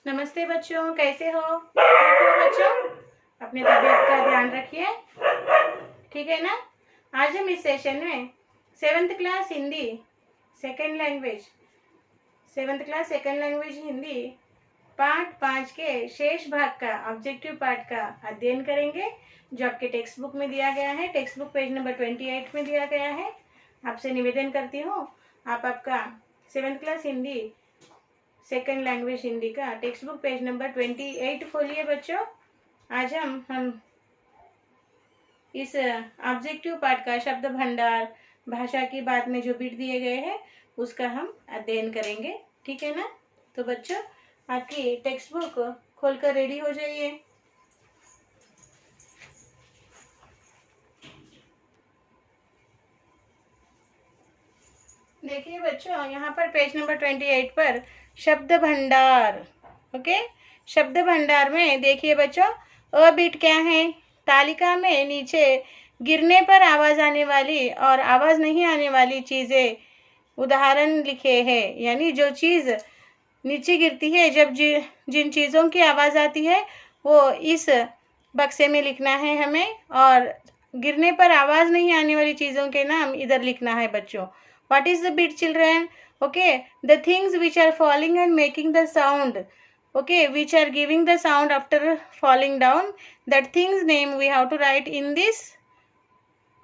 नमस्ते बच्चों, कैसे हो? ठीक हो बच्चों? अपने तबीयत का ध्यान रखिए, ठीक है ना। आज हम इस सेशन में 7th class Hindi second language Hindi part 5 के शेष भाग का ऑब्जेक्टिव पार्ट का अध्ययन करेंगे, जो आपके टेक्स्ट बुक में दिया गया है। टेक्स्ट बुक पेज नंबर 28 में दिया गया है। आपसे निवेदन करती हूँ, आप आपका 7th class Hindi second language Hindi का टेक्स्ट बुक पेज नंबर 28 खोलिए बच्चों। आज हम इस ऑब्जेक्टिव पार्ट का शब्द भंडार, भाषा की बात में जो बिट दिए गए हैं उसका हम अध्ययन करेंगे, ठीक है ना। तो बच्चों, आपकी टेक्स्ट बुक खोलकर रेडी हो जाइए। देखिए बच्चों, यहाँ पर पेज नंबर 28 पर शब्द भंडार, ओके। शब्द भंडार में देखिए बच्चों, अ बीट क्या है। तालिका में नीचे गिरने पर आवाज आने वाली और आवाज नहीं आने वाली चीजें उदाहरण लिखे हैं, यानी जो चीज नीचे गिरती है, जब जिन चीजों की आवाज आती है वो इस बक्से में लिखना है हमें, और गिरने पर आवाज नहीं आने वाली चीजों के नाम इधर लिखना है बच्चों। What is the bit, children? Okay, the things which are falling and making the sound, okay, which are giving the sound after falling down, that thing's name we have to write in this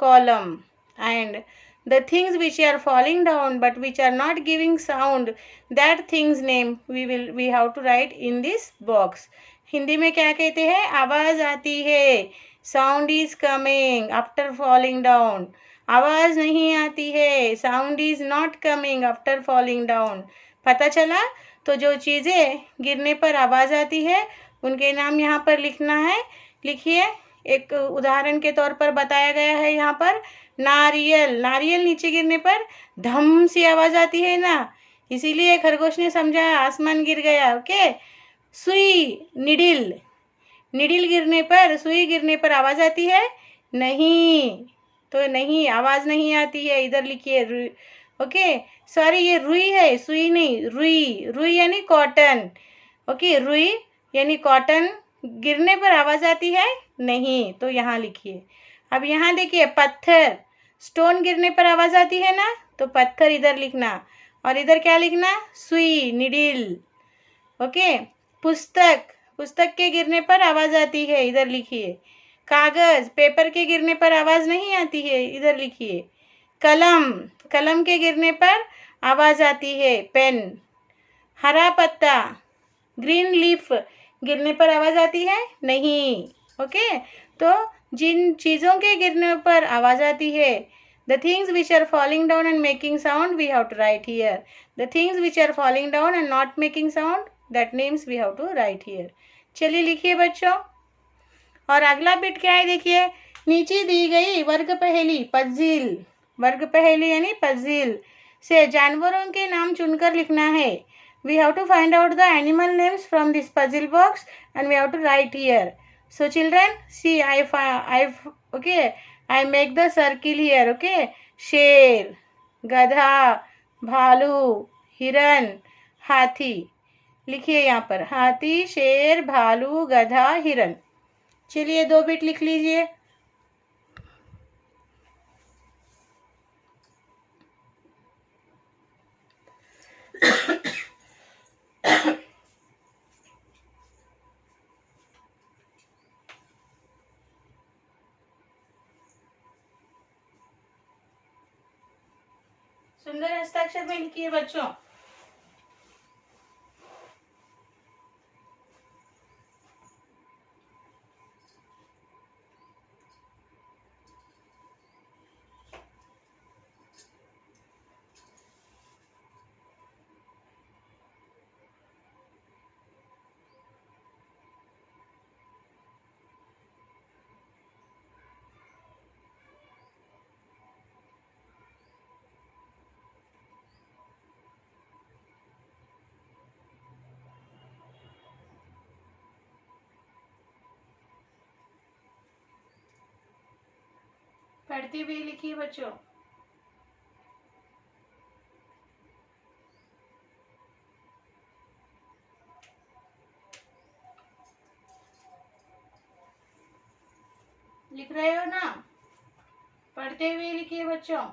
column. And the things which are falling down but which are not giving sound, that thing's name we have to write in this box. Hindi में क्या कहते हैं? आवाज आती है, sound is coming after falling down. आवाज नहीं आती है, sound is not coming after falling down. पता चला? तो जो चीजें गिरने पर आवाज आती है उनके नाम यहाँ पर लिखना है। लिखिए, एक उदाहरण के तौर पर बताया गया है यहाँ पर। नारियल, नारियल नीचे गिरने पर धम सी आवाज आती है ना, इसीलिए खरगोश ने समझा आसमान गिर गया, ओके। सुई, निडिल, निडिल गिरने पर, सुई गिरने पर आवाज आती है? नहीं, तो नहीं, आवाज नहीं आती है। इधर लिखिए, ओके। सॉरी, ये रुई है, सुई नहीं, रुई। रुई यानी कॉटन, ओके। रुई यानी कॉटन गिरने पर आवाज आती है? नहीं, तो यहाँ लिखिए। अब यहाँ देखिए, पत्थर, स्टोन गिरने पर आवाज आती है ना, तो पत्थर इधर लिखना, और इधर क्या लिखना? सुई, निडिल, ओके। पुस्तक, पुस्तक के गिरने पर आवाज आती है, इधर लिखिए। कागज, पेपर के गिरने पर आवाज नहीं आती है, इधर लिखिए। कलम, कलम के गिरने पर आवाज आती है, पेन। हरा पत्ता, ग्रीन लीफ, गिरने पर आवाज आती है? नहीं, ओके। तो जिन चीजों के गिरने पर आवाज आती है, the things which are falling down and making sound we have to write here. The things which are falling down and not making sound, that names we have to write here. चलिए लिखिए बच्चों। और अगला bit क्या है देखिए, नीचे दी गई वर्ग पहेली, पजिल, वर्ग पहेली यानी पजिल से जानवरों के नाम चुनकर लिखना है। We have to find out the animal names from this puzzle box and we have to write here. So children, see, I make the circle here, okay. शेर, गधा, भालू, हिरन, हाथी। लिखिए यहाँ पर, हाथी, शेर, भालू, गधा, हिरन। चलिए 2 बिट लिख लीजिए। सुंदर हस्ताक्षर में लिखिए बच्चों। पढ़ती हुई लिखिए बच्चों। लिख रहे हो ना? पढ़ते हुए लिखिए बच्चों।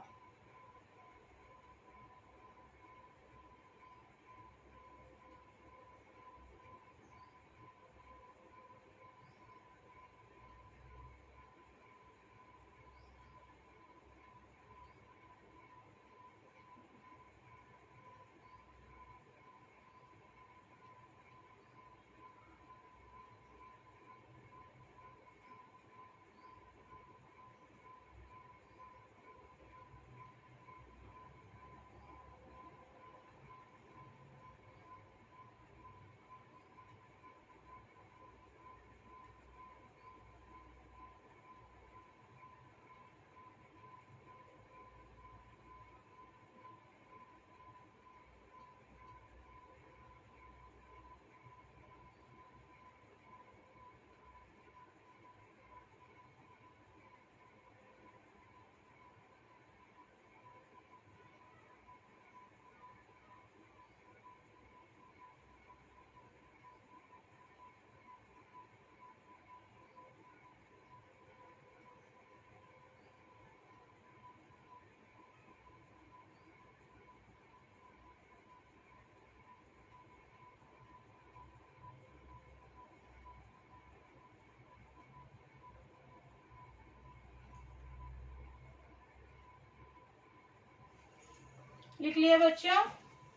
लिख लिए बच्चों?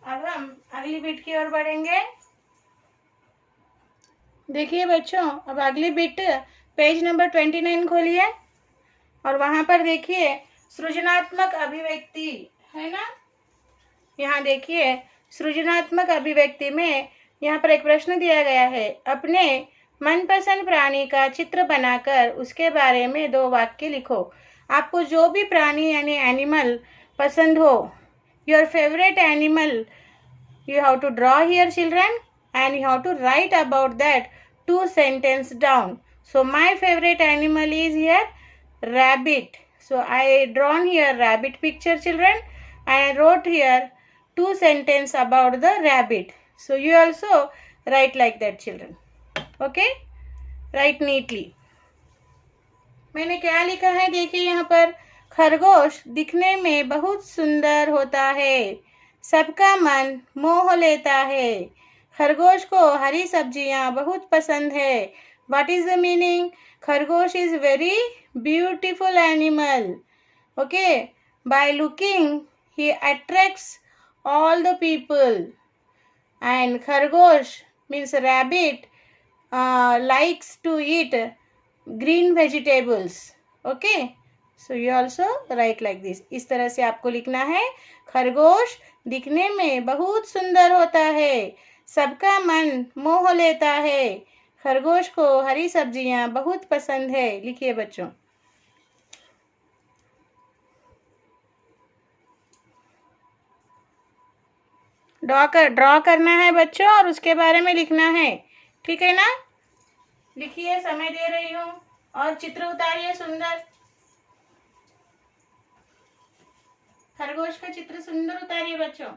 अब हम अगली बिट की ओर बढ़ेंगे। देखिए बच्चों, अब अगली बिट पेज नंबर 29 खोलिए और वहां पर देखिए सृजनात्मक अभिव्यक्ति है ना। यहाँ देखिए सृजनात्मक अभिव्यक्ति में यहाँ पर एक प्रश्न दिया गया है। अपने मनपसंद प्राणी का चित्र बनाकर उसके बारे में 2 वाक्य लिखो। आपको जो भी प्राणी यानी एनिमल पसंद हो, your favourite animal, you have to draw here children and you have to write about that 2 sentences down. So my favorite animal is here rabbit. So I drawn here rabbit picture children and I wrote here 2 sentences about the rabbit. So you also write like that children. Okay? Write neatly. मैंने क्या लिखा है देखिए यहाँ पर, खरगोश दिखने में बहुत सुंदर होता है, सबका मन मोह लेता है। खरगोश को हरी सब्जियां बहुत पसंद है। What is the meaning? खरगोश is very beautiful animal. Okay, by looking he attracts all the people, and khargosh means rabbit likes to eat green vegetables. Okay, so you also write like this. इस तरह से आपको लिखना है, खरगोश दिखने में बहुत सुंदर होता है, सबका मन मोह लेता है, खरगोश को हरी सब्जियां बहुत पसंद है। लिखिए बच्चों। ड्रॉ करना है बच्चों और उसके बारे में लिखना है, ठीक है ना? लिखिए, समय दे रही हूँ और चित्र उतारिए सुंदर। खरगोश का चित्र सुंदर उतारिए बच्चों।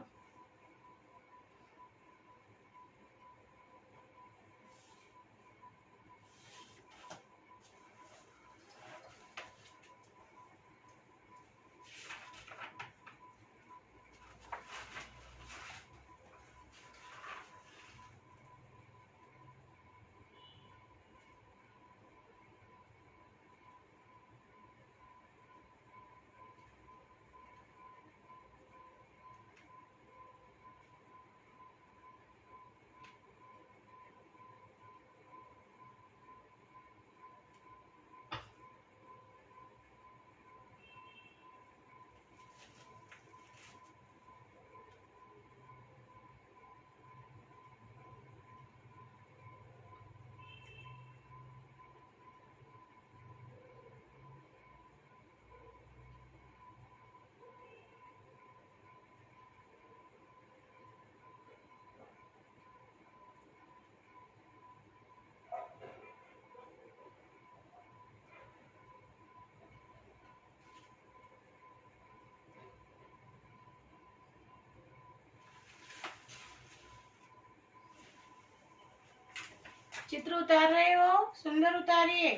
चित्र उतार रहे हो, सुंदर उतारिए।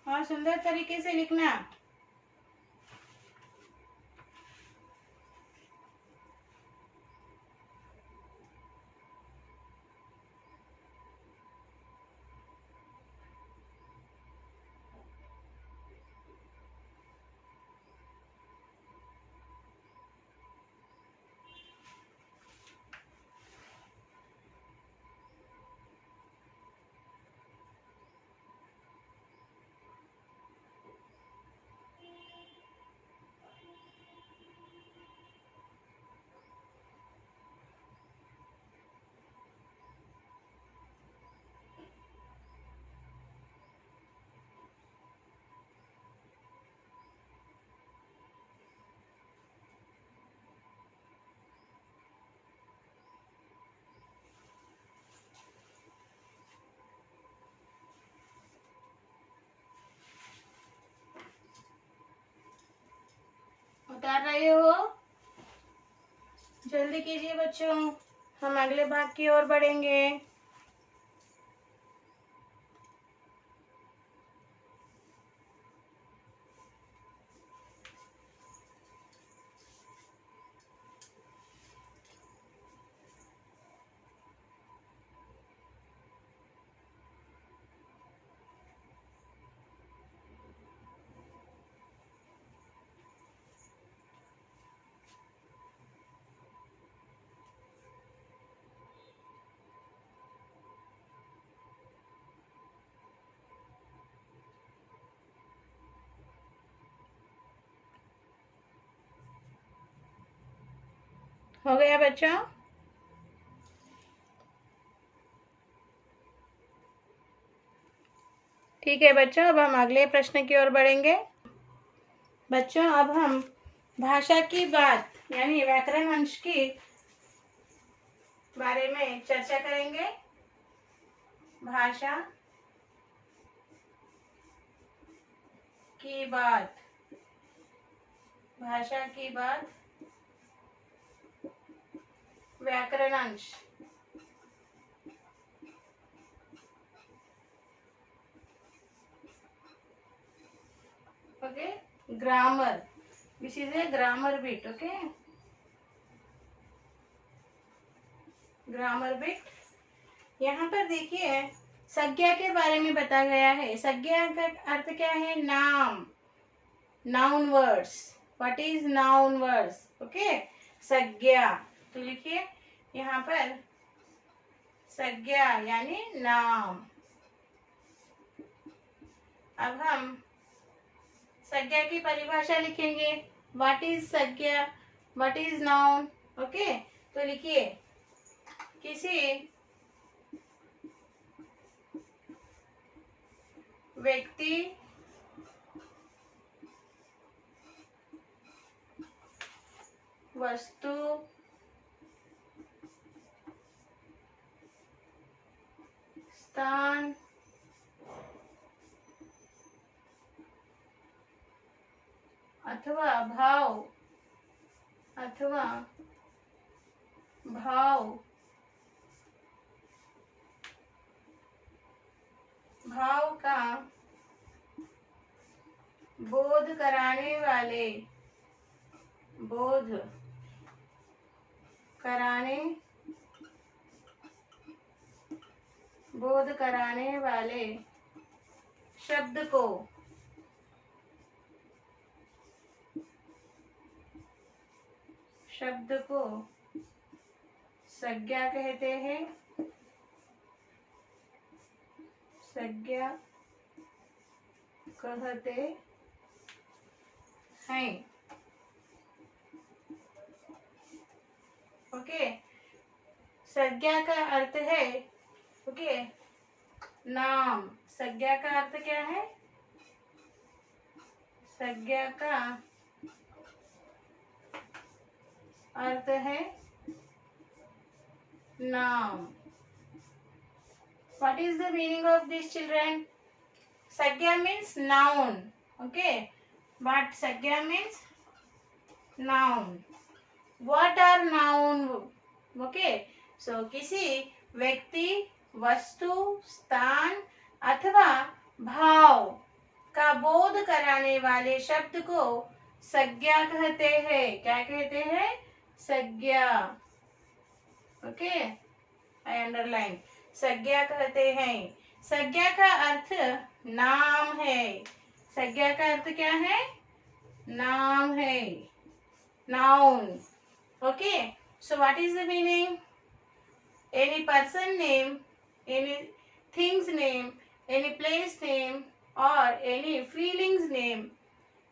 और सुंदर तरीके से लिखना। उतार रहे हो? जल्दी कीजिए बच्चों, हम अगले भाग की ओर बढ़ेंगे। हो गया बच्चों? ठीक है बच्चों, अब हम अगले प्रश्न की ओर बढ़ेंगे। बच्चों, अब हम भाषा की बात यानी व्याकरण अंश की बारे में चर्चा करेंगे। भाषा की बात, भाषा की बात, व्याकरण अंश। Okay, grammar, this is A grammar bit. Okay, grammar bit. यहाँ पर देखिए संज्ञा के बारे में बताया गया है। संज्ञा का अर्थ क्या है? नाम, noun words. What is noun words? Okay, संज्ञा। तो लिखिए यहाँ पर संज्ञा यानी नाम। अब हम संज्ञा की परिभाषा लिखेंगे। व्हाट इज संज्ञा, व्हाट इज नाउन। ओके, तो लिखिए किसी व्यक्ति, वस्तु, स्थान, अथवा भाव, अथवा भाव, भाव का बोध कराने वाले, बोध कराने, बोध कराने वाले शब्द को संज्ञा कहते हैं। संज्ञा कहते हैं। ओके, संज्ञा का अर्थ है ओके नाम। संज्ञा का अर्थ क्या है? संज्ञा का अर्थ है नाम। What is the meaning of this, children? Sagya means noun. Okay, but Sagya means noun. What are noun? Okay, so किसी व्यक्ति, वस्तु, स्थान अथवा भाव का बोध कराने वाले शब्द को संज्ञा कहते हैं। क्या कहते हैं? संज्ञा। ओके, आई अंडरलाइन। संज्ञा कहते हैं। संज्ञा का अर्थ नाम है। संज्ञा का अर्थ क्या है? नाम है, noun. Okay, so what is the meaning? Any person name, any things name, any place name or any feelings name,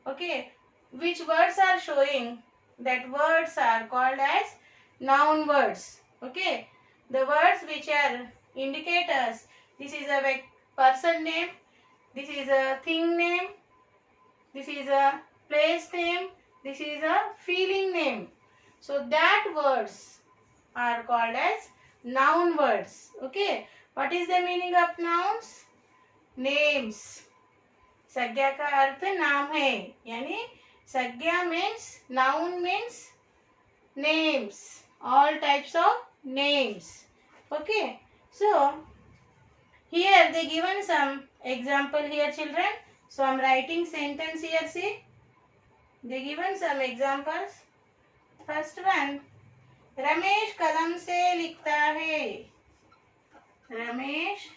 okay, which words are showing, that words are called as noun words. Okay, the words which are indicate us, this is a person name, this is a thing name, this is a place name, this is a feeling name, so that words are called as noun words. Okay, what is the meaning of nouns? Names. संज्ञा का अर्थ नाम है, यानी संज्ञा means, noun means names, all types of names. Okay, so here they given some example here children, so I am writing sentence here. See, they given some examples. First one, Ramesh कलम से लिखता है। रमेश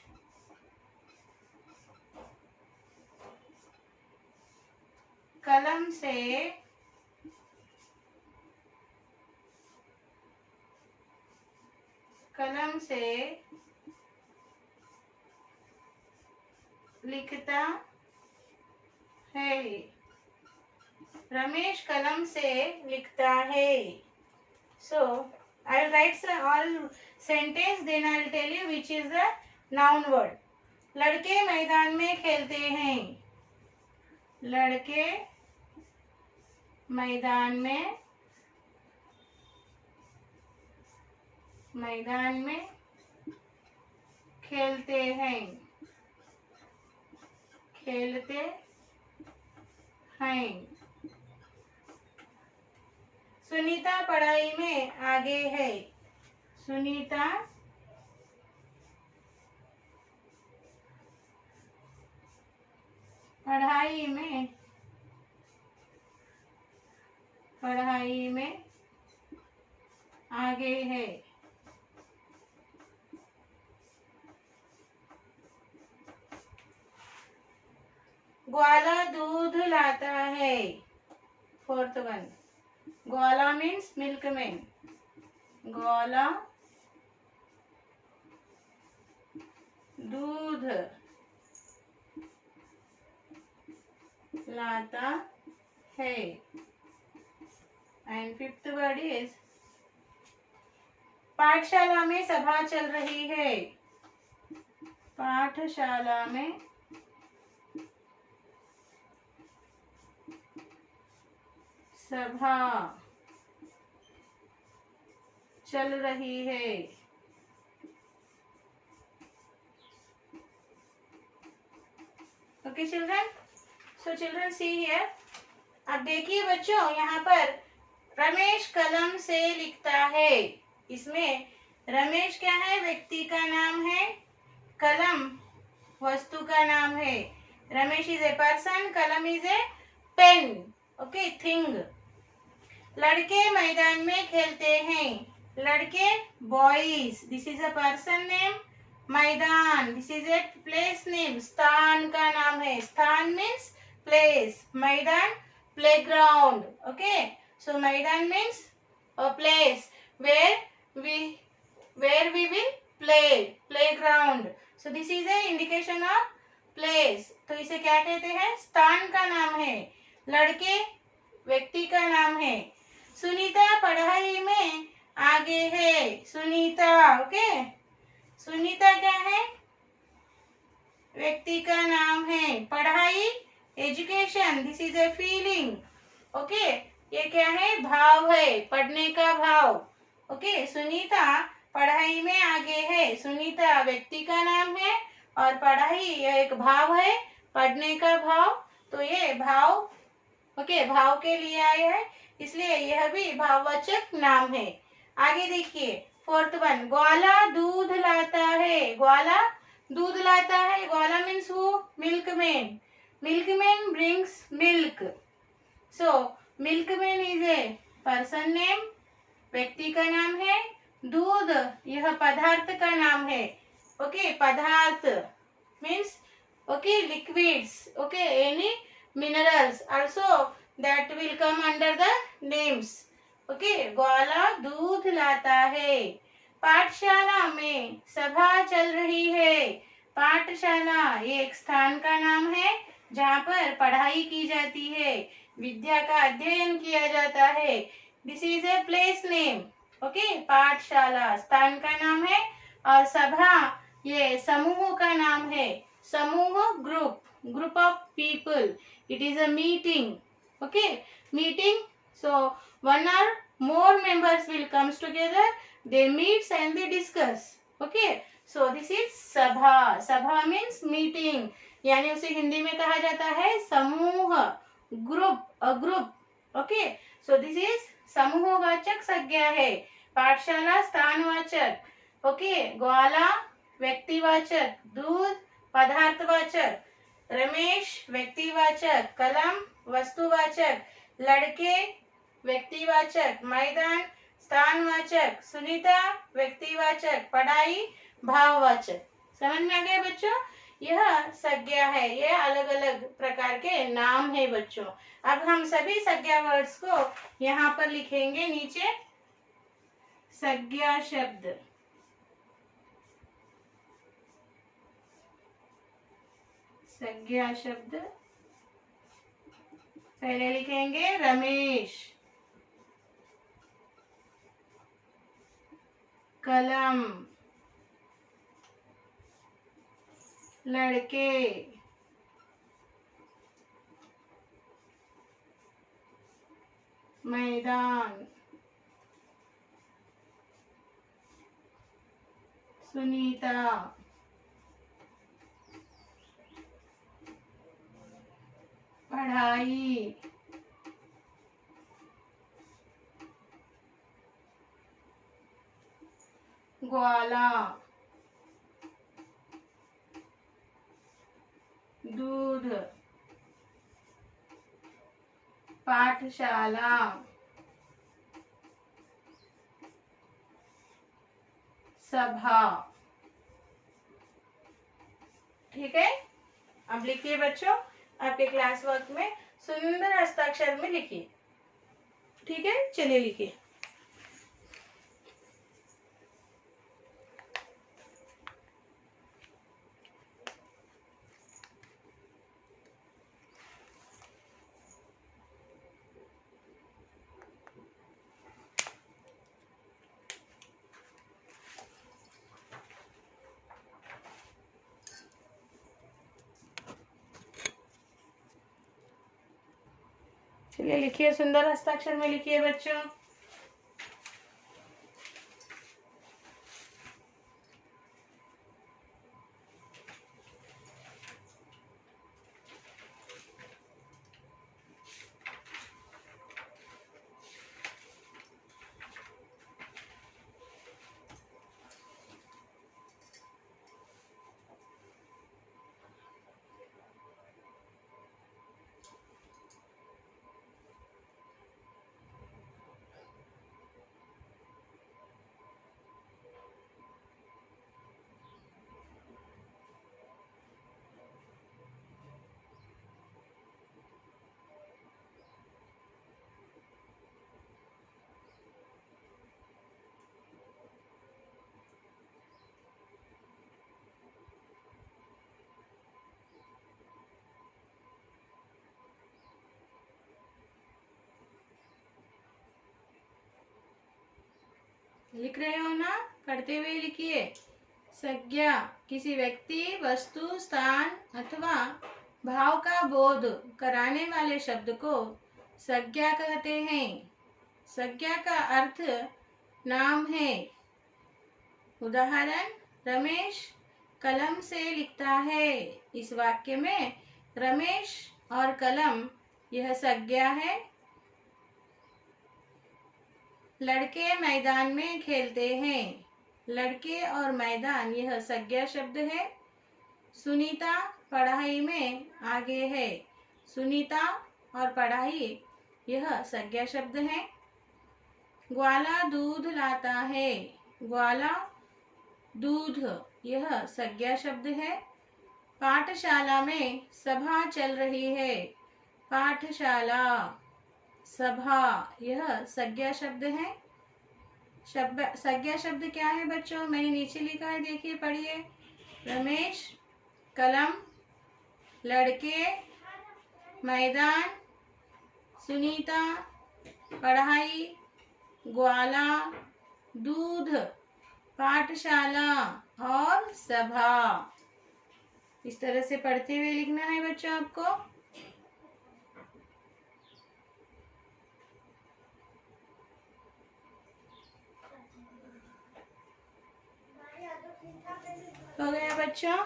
कलम से लिखता है। रमेश कलम से लिखता है। So I will write all sentence, then I will tell you which is the noun word. लड़के मैदान में खेलते हैं। लड़के मैदान में खेलते हैं। सुनीता पढ़ाई में आगे है। सुनीता पढ़ाई में आगे है। ग्वाला दूध लाता है। फोर्थ वन, ग्वाला मीन्स मिल्कमैन। ग्वाला दूध लाता है। एंड फिफ्थ वर्ड इज, पाठशाला में सभा चल रही है। पाठशाला में सभा चल रही है। Okay children, so children see here. अब देखिए बच्चों, यहाँ पर रमेश कलम से लिखता है। इसमें रमेश क्या है? व्यक्ति का नाम है। कलम वस्तु का नाम है। रमेश इज ए पर्सन, कलम is a pen. Okay, thing. लड़के मैदान में खेलते हैं। लड़के boys, this is a person name. मैदान, this is a place name. स्थान का नाम है। स्थान मीन्स प्लेस। मैदान प्लेग्राउंड। ओके, सो मैदान means a place where we will play, playground. So this is a indication of place. तो इसे क्या कहते हैं? स्थान का नाम है। लड़के व्यक्ति का नाम है। सुनीता पढ़ाई में आगे है। सुनीता, ओके, सुनीता क्या है? व्यक्ति का नाम है। पढ़ाई education, this is a feeling. Okay, ये क्या है? भाव है, पढ़ने का भाव। ओके, सुनीता पढ़ाई में आगे है। सुनीता व्यक्ति का नाम है और पढ़ाई यह एक भाव है, पढ़ने का भाव। तो ये भाव, ओके, भाव के लिए आए हैं, इसलिए यह भी भाववाचक नाम है। आगे देखिए, फोर्थ वन, ग्वाला दूध लाता है। ग्वाला दूध लाता है। ग्वाला means who? Milkman. Milkman brings milk. So milkman is a person name, व्यक्ति का नाम है. दूध यह पदार्थ का नाम है. ओके, पदार्थ means okay liquids, okay any minerals also that will come under the names. okay, ग्वाला दूध लाता है. पाठशाला में सभा चल रही है. पाठशाला ये एक स्थान का नाम है जहाँ पर पढ़ाई की जाती है, विद्या का अध्ययन किया जाता है. This is a place name. Okay, पाठशाला स्थान का नाम है और सभा ये समूह का नाम है. समूह group, group of people. It is a meeting. Okay, meeting. So one or more members will comes together, they meets and they discuss. okay, so this is sabha. sabha means meeting, यानी उसे हिंदी में कहा जाता है समूह, group, a group. Okay, so this is समूहवाचक संज्ञा है. पाठशाला स्थानवाचक. ओके, ग्वाला व्यक्तिवाचक, दूध पदार्थवाचक, रमेश व्यक्तिवाचक, कलम वस्तुवाचक, लड़के व्यक्तिवाचक, मैदान स्थानवाचक, सुनीता व्यक्तिवाचक, पढ़ाई भाववाचक. समझ में आ गया बच्चों? यह संज्ञा है, यह अलग अलग प्रकार के नाम है बच्चों. अब हम सभी संज्ञा वर्ड्स को यहाँ पर लिखेंगे नीचे. संज्ञा शब्द, संज्ञा शब्द पहले लिखेंगे रमेश, कलम, लड़के, मैदान, सुनीता, पढ़ाई, ग्वाला, दूध, पाठशाला, सभा. ठीक है, अब लिखिए बच्चों, आपके क्लास वर्क में सुंदर हस्ताक्षर में लिखिए. ठीक है, चलिए लिखिए. चलिए लिखिए, सुंदर हस्ताक्षर में लिखिए बच्चों. लिख रहे हो ना? पढ़ते हुए लिखिए. संज्ञा किसी व्यक्ति, वस्तु, स्थान अथवा भाव का बोध कराने वाले शब्द को संज्ञा कहते हैं. संज्ञा का अर्थ नाम है. उदाहरण, रमेश कलम से लिखता है. इस वाक्य में रमेश और कलम यह संज्ञा है. लड़के मैदान में खेलते हैं. लड़के और मैदान यह संज्ञा शब्द है. सुनीता पढ़ाई में आगे है। सुनीता और पढ़ाई यह संज्ञा शब्द है। ग्वाला दूध लाता है। ग्वाला दूध यह संज्ञा शब्द है। पाठशाला में सभा चल रही है। पाठशाला सभा यह संज्ञा शब्द है। संज्ञा शब्द क्या है बच्चों? मैंने नीचे लिखा है, देखिए पढ़िए। रमेश, कलम, लड़के, मैदान, सुनीता, पढ़ाई, ग्वाला, दूध, पाठशाला और सभा। इस तरह से पढ़ते हुए लिखना है बच्चों आपको। हो गया बच्चों?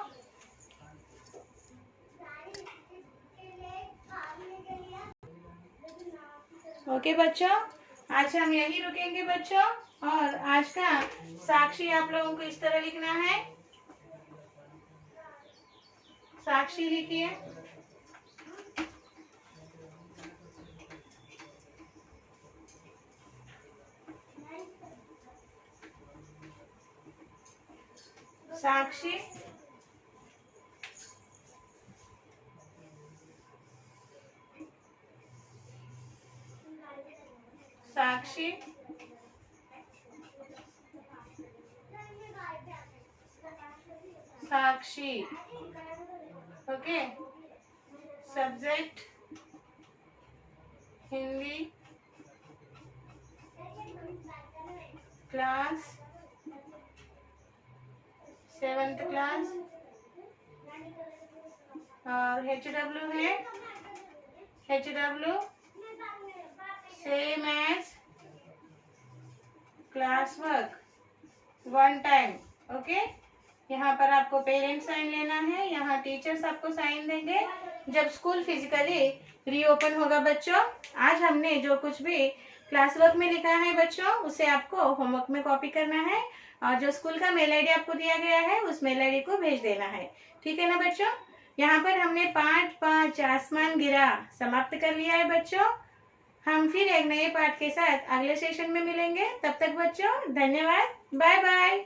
ओके बच्चों, आज हम यही रुकेंगे बच्चों। और आज का साक्षी आप लोगों को इस तरह लिखना है। साक्षी लिखिए। Sakshi Sakshi Sakshi. Okay. Subject Hindi. Class 7th class. और HW है, HW same as class work 1 time. Okay. यहाँ पर आपको पेरेंट्स साइन लेना है, यहाँ टीचर्स आपको साइन देंगे जब स्कूल फिजिकली रीओपन होगा बच्चों। आज हमने जो कुछ भी क्लास वर्क में लिखा है बच्चों, उसे आपको होमवर्क में कॉपी करना है और जो स्कूल का मेल आईडी आपको दिया गया है उस मेल आईडी को भेज देना है। ठीक है ना बच्चों? यहाँ पर हमने पाठ 5 आसमान गिरा समाप्त कर लिया है बच्चों। हम फिर एक नए पाठ के साथ अगले सेशन में मिलेंगे। तब तक बच्चों धन्यवाद, बाय बाय।